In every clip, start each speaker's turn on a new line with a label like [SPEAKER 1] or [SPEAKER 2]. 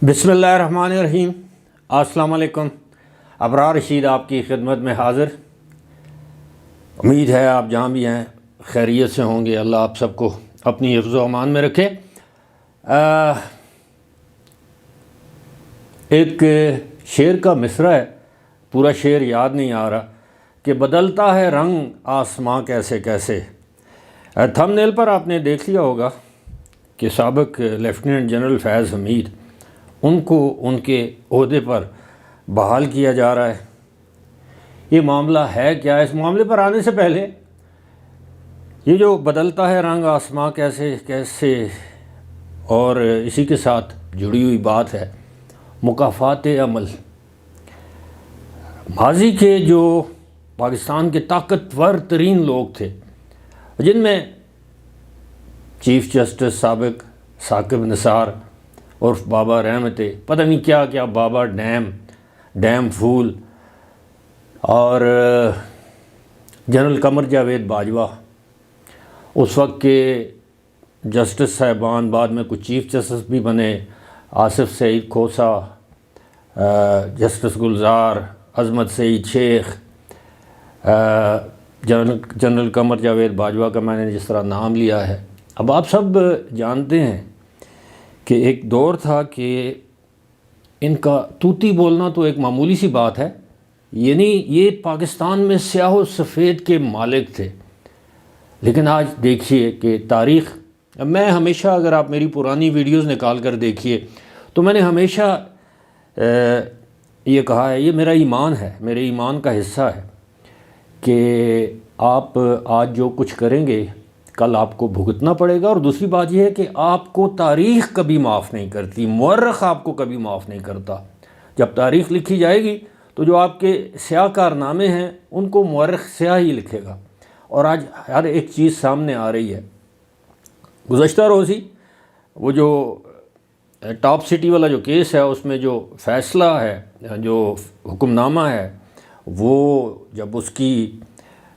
[SPEAKER 1] بسم اللہ الرحمن الرحیم۔ السلام علیکم۔ ابرار رشید آپ کی خدمت میں حاضر۔ امید ہے آپ جہاں بھی ہیں خیریت سے ہوں گے۔ اللہ آپ سب کو اپنی حفظ و امان میں رکھے۔ ایک شعر کا مصرع ہے، پورا شعر یاد نہیں آ رہا، کہ بدلتا ہے رنگ آسماں کیسے کیسے۔ تھم نیل پر آپ نے دیکھ لیا ہوگا کہ سابق لیفٹیننٹ جنرل فیض حمید ان کو ان کے عہدے پر بحال کیا جا رہا ہے۔ یہ معاملہ ہے کیا؟ اس معاملے پر آنے سے پہلے یہ جو بدلتا ہے رنگ آسماں کیسے کیسے اور اسی کے ساتھ جڑی ہوئی بات ہے مکافات عمل۔ ماضی کے جو پاکستان کے طاقتور ترین لوگ تھے، جن میں چیف جسٹس سابق ثاقب نثار عرف بابا رحمت، پتہ نہیں کیا کیا، بابا ڈیم پھول، اور جنرل قمر جاوید باجوہ، اس وقت کے جسٹس صاحبان، بعد میں کچھ چیف جسٹس بھی بنے، آصف سعید کھوسہ، جسٹس گلزار، عظمت سعید شیخ، جنرل قمر جاوید باجوہ کا میں نے جس طرح نام لیا ہے۔ اب آپ سب جانتے ہیں کہ ایک دور تھا کہ ان کا طوطی بولنا تو ایک معمولی سی بات ہے، یعنی یہ پاکستان میں سیاہ و سفید کے مالک تھے۔ لیکن آج دیکھیے کہ تاریخ، میں ہمیشہ، اگر آپ میری پرانی ویڈیوز نکال کر دیکھیے تو میں نے ہمیشہ یہ کہا ہے، یہ میرا ایمان ہے، میرے ایمان کا حصہ ہے کہ آپ آج جو کچھ کریں گے کل آپ کو بھگتنا پڑے گا۔ اور دوسری بات یہ ہے کہ آپ کو تاریخ کبھی معاف نہیں کرتی، مورخ آپ کو کبھی معاف نہیں کرتا۔ جب تاریخ لکھی جائے گی تو جو آپ کے سیاہ کارنامے ہیں ان کو مورخ سیاہ ہی لکھے گا۔ اور آج ہر ایک چیز سامنے آ رہی ہے۔ گزشتہ روز ہی وہ جو ٹاپ سٹی والا جو کیس ہے، اس میں جو فیصلہ ہے، جو حکم نامہ ہے، وہ جب اس کی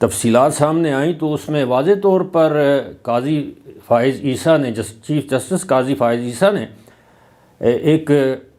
[SPEAKER 1] تفصیلات سامنے آئیں تو اس میں واضح طور پر قاضی فائز عیسیٰ نے، چیف جسٹس قاضی فائز عیسیٰ نے ایک،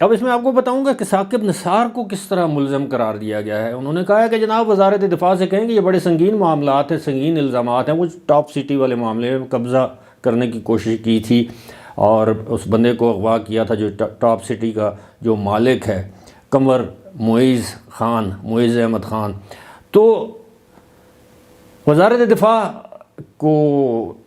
[SPEAKER 1] اب اس میں آپ کو بتاؤں گا کہ ثاقب نثار کو کس طرح ملزم قرار دیا گیا ہے۔ انہوں نے کہا ہے کہ جناب وزارت دفاع سے کہیں کہ یہ بڑے سنگین معاملات ہیں، سنگین الزامات ہیں۔ وہ ٹاپ سٹی والے معاملے میں قبضہ کرنے کی کوشش کی تھی اور اس بندے کو اغوا کیا تھا جو ٹاپ سٹی کا جو مالک ہے، قمر معیز احمد خان۔ تو وزارت دفاع کو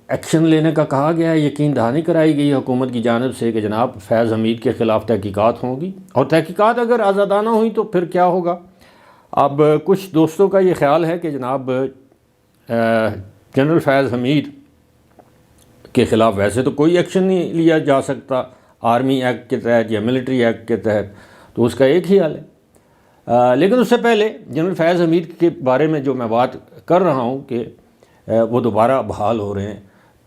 [SPEAKER 1] ایکشن لینے کا کہا گیا ہے، یقین دہانی کرائی گئی حکومت کی جانب سے کہ جناب فیض حمید کے خلاف تحقیقات ہوں گی، اور تحقیقات اگر آزادانہ ہوئی تو پھر کیا ہوگا۔ اب کچھ دوستوں کا یہ خیال ہے کہ جناب جنرل فیض حمید کے خلاف ویسے تو کوئی ایکشن نہیں لیا جا سکتا آرمی ایکٹ کے تحت یا ملٹری ایکٹ کے تحت، تو اس کا ایک ہی حل ہے۔ لیکن اس سے پہلے جنرل فیض حمید کے بارے میں جو میں بات کر رہا ہوں کہ وہ دوبارہ بحال ہو رہے ہیں،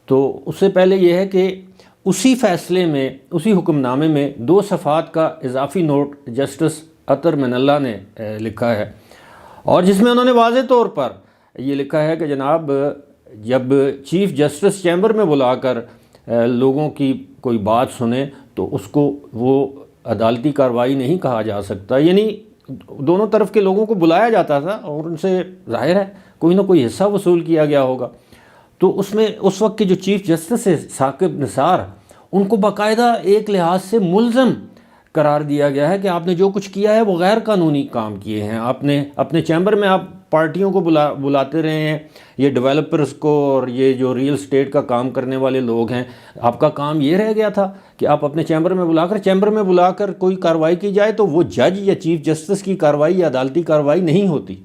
[SPEAKER 1] تو اس سے پہلے یہ ہے کہ اسی فیصلے میں، اسی حکم نامے میں 2 صفحات کا اضافی نوٹ جسٹس عطر من اللہ نے لکھا ہے، اور جس میں انہوں نے واضح طور پر یہ لکھا ہے کہ جناب جب چیف جسٹس چیمبر میں بلا کر لوگوں کی کوئی بات سنے تو اس کو وہ عدالتی کارروائی نہیں کہا جا سکتا، یعنی دونوں طرف کے لوگوں کو بلایا جاتا تھا اور ان سے ظاہر ہے کوئی نہ کوئی حصہ وصول کیا گیا ہوگا۔ تو اس میں اس وقت کے جو چیف جسٹس ہے ثاقب نثار، ان کو باقاعدہ ایک لحاظ سے ملزم قرار دیا گیا ہے کہ آپ نے جو کچھ کیا ہے وہ غیر قانونی کام کیے ہیں۔ آپ نے اپنے چیمبر میں آپ پارٹیوں کو بلاتے رہے ہیں، یہ ڈیولپرز کو اور یہ جو ریل اسٹیٹ کا کام کرنے والے لوگ ہیں، آپ کا کام یہ رہ گیا تھا کہ آپ اپنے چیمبر میں بلا کر کوئی کارروائی کی جائے تو وہ جج یا چیف جسٹس کی کارروائی یا عدالتی کارروائی نہیں ہوتی۔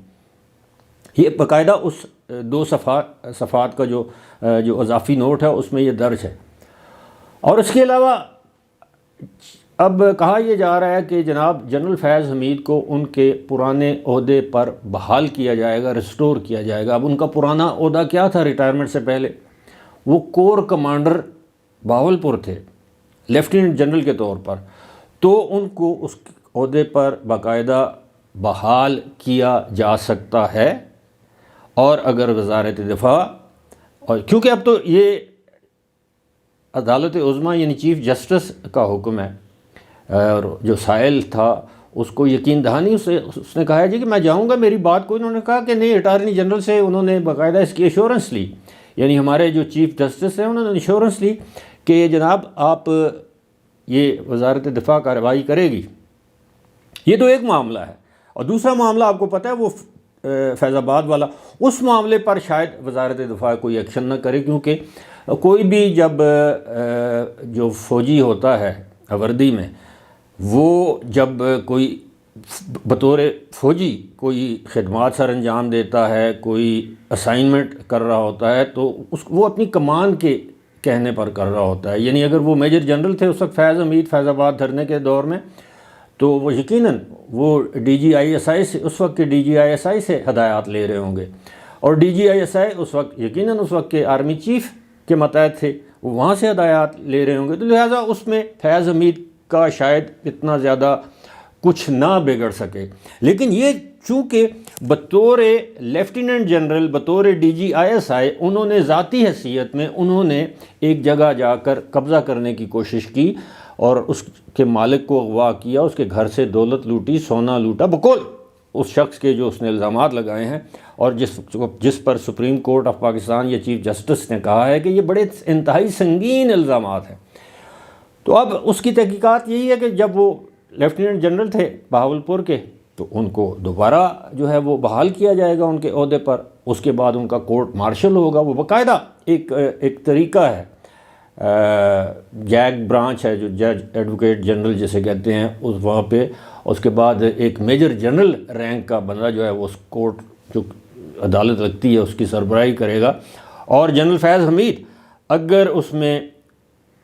[SPEAKER 1] یہ باقاعدہ اس 2 صفحات کا جو اضافی نوٹ ہے اس میں یہ درج ہے۔ اور اس کے علاوہ اب کہا یہ جا رہا ہے کہ جناب جنرل فیض حمید کو ان کے پرانے عہدے پر بحال کیا جائے گا، ریسٹور کیا جائے گا۔ اب ان کا پرانا عہدہ کیا تھا ریٹائرمنٹ سے پہلے؟ وہ کور کمانڈر باولپور تھے، لیفٹیننٹ جنرل کے طور پر، تو ان کو اس عہدے پر باقاعدہ بحال کیا جا سکتا ہے۔ اور اگر وزارت دفاع، اور کیونکہ اب تو یہ عدالت عظمیٰ یعنی چیف جسٹس کا حکم ہے، اور جو سائل تھا اس کو یقین دہانی اس نے کہا جی کہ میں جاؤں گا، میری بات کو انہوں نے کہا کہ نہیں، اٹارنی جنرل سے انہوں نے باقاعدہ اس کی ایشورنس لی، یعنی ہمارے جو چیف جسٹس ہیں انہوں نے ایشورنس لی کہ جناب آپ یہ وزارت دفاع کارروائی کرے گی۔ یہ تو ایک معاملہ ہے، اور دوسرا معاملہ آپ کو پتہ ہے وہ فیض آباد والا، اس معاملے پر شاید وزارت دفاع کوئی ایکشن نہ کرے، کیونکہ کوئی بھی جب جو فوجی ہوتا ہے وردی میں، وہ جب کوئی بطور فوجی کوئی خدمات سر انجام دیتا ہے، کوئی اسائنمنٹ کر رہا ہوتا ہے، تو وہ اپنی کمان کے کہنے پر کر رہا ہوتا ہے۔ یعنی اگر وہ میجر جنرل تھے اس وقت فیض حمید فیض آباد دھرنے کے دور میں، تو وہ یقیناً وہ ڈی جی آئی ایس آئی سے، اس وقت کے ڈی جی آئی ایس آئی سے ہدایات لے رہے ہوں گے، اور ڈی جی آئی ایس آئی اس وقت یقیناً اس وقت کے آرمی چیف کے ماتحت تھے، وہ وہاں سے ہدایات لے رہے ہوں گے، تو لہٰذا اس میں فیض حمید کا شاید اتنا زیادہ کچھ نہ بگڑ سکے۔ لیکن یہ چونکہ بطور لیفٹیننٹ جنرل، بطور D G I S I, انہوں نے ذاتی حیثیت میں انہوں نے ایک جگہ جا کر قبضہ کرنے کی کوشش کی اور اس کے مالک کو اغوا کیا، اس کے گھر سے دولت لوٹی، سونا لوٹا، بقول اس شخص کے جو اس نے الزامات لگائے ہیں، اور جس پر سپریم کورٹ آف پاکستان یا چیف جسٹس نے کہا ہے کہ یہ بڑے انتہائی سنگین الزامات ہیں۔ تو اب اس کی تحقیقات یہی ہے کہ جب وہ لیفٹیننٹ جنرل تھے بہاولپور کے، تو ان کو دوبارہ جو ہے وہ بحال کیا جائے گا ان کے عہدے پر، اس کے بعد ان کا کورٹ مارشل ہوگا، وہ باقاعدہ ایک طریقہ ہے، جیک برانچ ہے جو جج ایڈوکیٹ جنرل جسے کہتے ہیں، اس وہاں پہ اس کے بعد ایک میجر جنرل رینک کا بندہ جو ہے وہ اس کورٹ جو عدالت لگتی ہے اس کی سربراہی کرے گا، اور جنرل فیض حمید اگر اس میں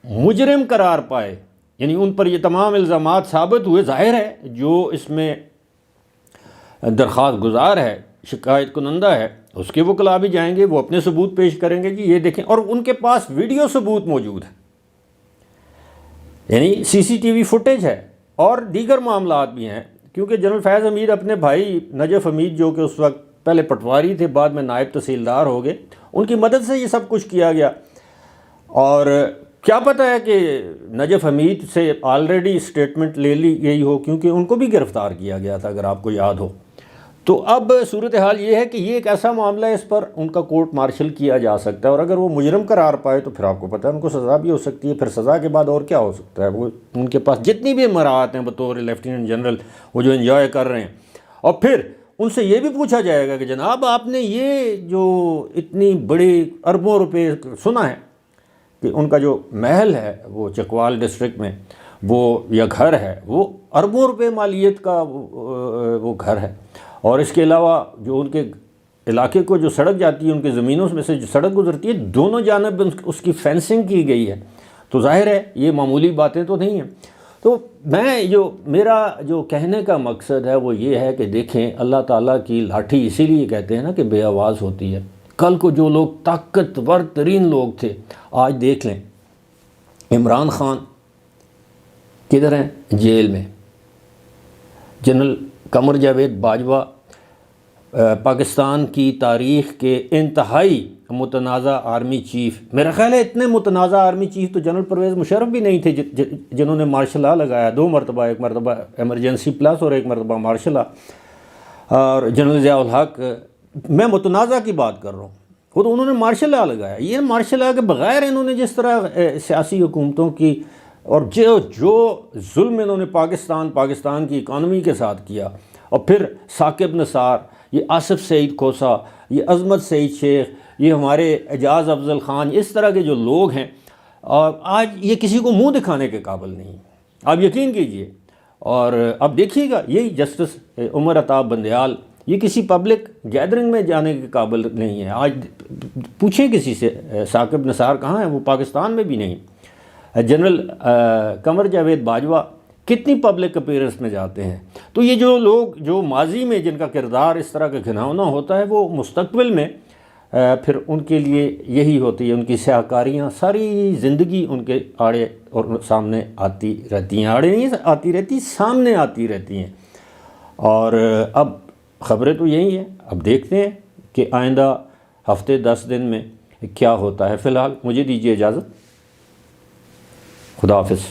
[SPEAKER 1] مجرم قرار پائے، یعنی ان پر یہ تمام الزامات ثابت ہوئے، ظاہر ہے جو اس میں درخواست گزار ہے، شکایت کنندہ ہے، اس کے وکلاء بھی جائیں گے، وہ اپنے ثبوت پیش کریں گے، جی یہ دیکھیں، اور ان کے پاس ویڈیو ثبوت موجود ہے، یعنی سی سی ٹی وی فوٹیج ہے، اور دیگر معاملات بھی ہیں، کیونکہ جنرل فیض حمید اپنے بھائی نجف حمید جو کہ اس وقت پہلے پٹواری تھے، بعد میں نائب تحصیلدار ہو گئے، ان کی مدد سے یہ سب کچھ کیا گیا، اور کیا پتہ ہے کہ نجف حمید سے آلریڈی اسٹیٹمنٹ لے لی گئی ہو، کیونکہ ان کو بھی گرفتار کیا گیا تھا اگر آپ کو یاد ہو۔ تو اب صورتحال یہ ہے کہ یہ ایک ایسا معاملہ ہے، اس پر ان کا کورٹ مارشل کیا جا سکتا ہے، اور اگر وہ مجرم قرار پائے تو پھر آپ کو پتہ ہے ان کو سزا بھی ہو سکتی ہے، پھر سزا کے بعد اور کیا ہو سکتا ہے، وہ ان کے پاس جتنی بھی مراعات ہیں بطور لیفٹیننٹ جنرل وہ جو انجوائے کر رہے ہیں، اور پھر ان سے یہ بھی پوچھا جائے گا کہ جناب آپ نے یہ جو اتنی بڑی اربوں روپے سنا ہے کہ ان کا جو محل ہے وہ چکوال ڈسٹرکٹ میں، وہ یا گھر ہے، وہ اربوں روپے مالیت کا وہ گھر ہے، اور اس کے علاوہ جو ان کے علاقے کو جو سڑک جاتی ہے، ان کے زمینوں میں سے جو سڑک گزرتی ہے، دونوں جانب اس کی فینسنگ کی گئی ہے، تو ظاہر ہے یہ معمولی باتیں تو نہیں ہیں۔ تو میرا جو کہنے کا مقصد ہے وہ یہ ہے کہ دیکھیں، اللہ تعالیٰ کی لاٹھی اسی لیے کہتے ہیں نا کہ بے آواز ہوتی ہے۔ کل کو جو لوگ طاقتور ترین لوگ تھے، آج دیکھ لیں عمران خان کدھر ہیں؟ جیل میں۔ جنرل قمر جاوید باجوہ پاکستان کی تاریخ کے انتہائی متنازع آرمی چیف، میرا خیال ہے اتنے متنازع آرمی چیف تو جنرل پرویز مشرف بھی نہیں تھے جنہوں نے مارشل لا لگایا 2 مرتبہ، ایک مرتبہ ایمرجنسی پلس اور ایک مرتبہ مارشل لا، اور جنرل ضیاء الحق، میں متنازع کی بات کر رہا ہوں، خود انہوں نے مارشل لا لگایا۔ یہ مارشل لا کے بغیر انہوں نے جس طرح سیاسی حکومتوں کی اور جو ظلم انہوں نے پاکستان کی اکانومی کے ساتھ کیا، اور پھر ثاقب نثار، یہ آصف سعید کھوسہ، یہ عظمت سعید شیخ، یہ ہمارے اعجاز افضل خان، اس طرح کے جو لوگ ہیں، اور آج یہ کسی کو منہ دکھانے کے قابل نہیں، آپ یقین کیجئے۔ اور اب دیکھیے گا یہی جسٹس عمر عطا بندیال، یہ کسی پبلک گیدرنگ میں جانے کے قابل نہیں ہے۔ آج پوچھیں کسی سے ثاقب نثار کہاں ہیں، وہ پاکستان میں بھی نہیں۔ جنرل قمر جاوید باجوہ کتنی پبلک اپیرنس میں جاتے ہیں۔ تو یہ جو لوگ جو ماضی میں جن کا کردار اس طرح کا گھناؤنا ہوتا ہے، وہ مستقبل میں پھر ان کے لیے یہی ہوتی ہے، ان کی سیاہکاریاں ساری زندگی ان کے آڑے اور سامنے آتی رہتی ہیں، آڑے نہیں آتی رہتی، سامنے آتی رہتی ہیں۔ اور اب خبریں تو یہی ہیں، اب دیکھتے ہیں کہ آئندہ ہفتے 10 دن میں کیا ہوتا ہے۔ فی الحال مجھے دیجیے اجازت، خدا حافظ۔